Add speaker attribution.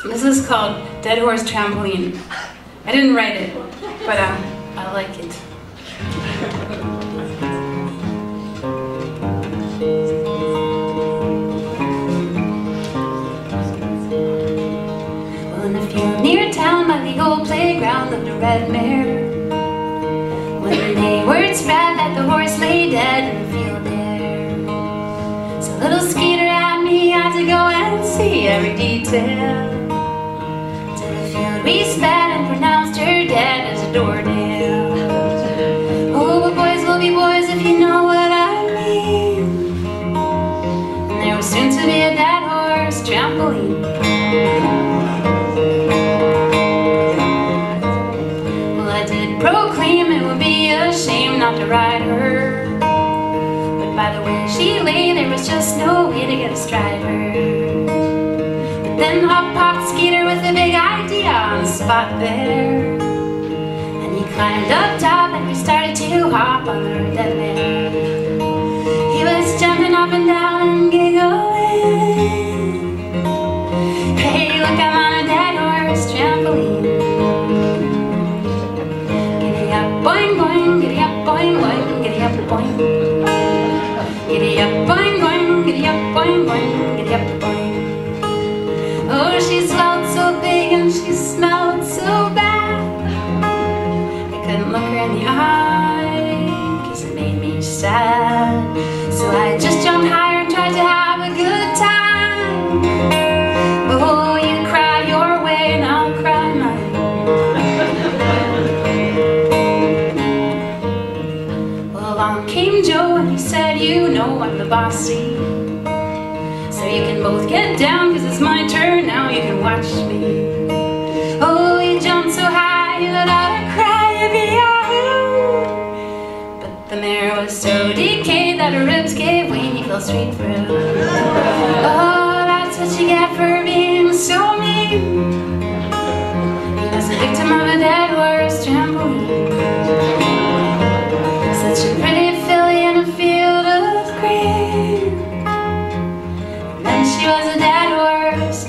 Speaker 1: This is called Dead Horse Trampoline. I didn't write it, but I like it. Well, in a field near town by the old playground lived a red mare. When the neigh word spread that the horse lay dead in the field there. So little Skeeter and me had to go and see every detail. We sped and pronounced her dead as a doornail. Oh, but boys will be boys if you know what I mean. And there was soon to be a dead horse trampoline. Well, I did proclaim it would be a shame not to ride her, but by the way she lay, there was just no way to get astride her. Then up popped Skeeter with a big idea on the spot there. And he climbed up top and we started to hop on our dead mare. He was jumping up and down and giggling. Hey, look, I'm on a dead horse trampoline. Giddy up, boing, boing, giddy up, boing, boing, giddy up, boing. Giddy up, boing, boing, giddy up, boing, boing, giddy up, boing. Oh, she swelled so big and she smelled so bad. I couldn't look her in the eye, 'cause it made me sad. So I just jumped higher and tried to have a good time. Oh, you cry your way and I'll cry mine. Well, along came Joe and he said, you know I'm the bossy. So you can both get down, 'cause it's my turn now, you can watch me. Oh, you jumped so high, you let out a cry of yahoo! But the mare was so decayed that her ribs gave way and he fell straight through. Oh, that's what you get for being so mean. He was a victim of a dead horse trampoline. Such a pretty filly in a field of grain. She was a dead horse.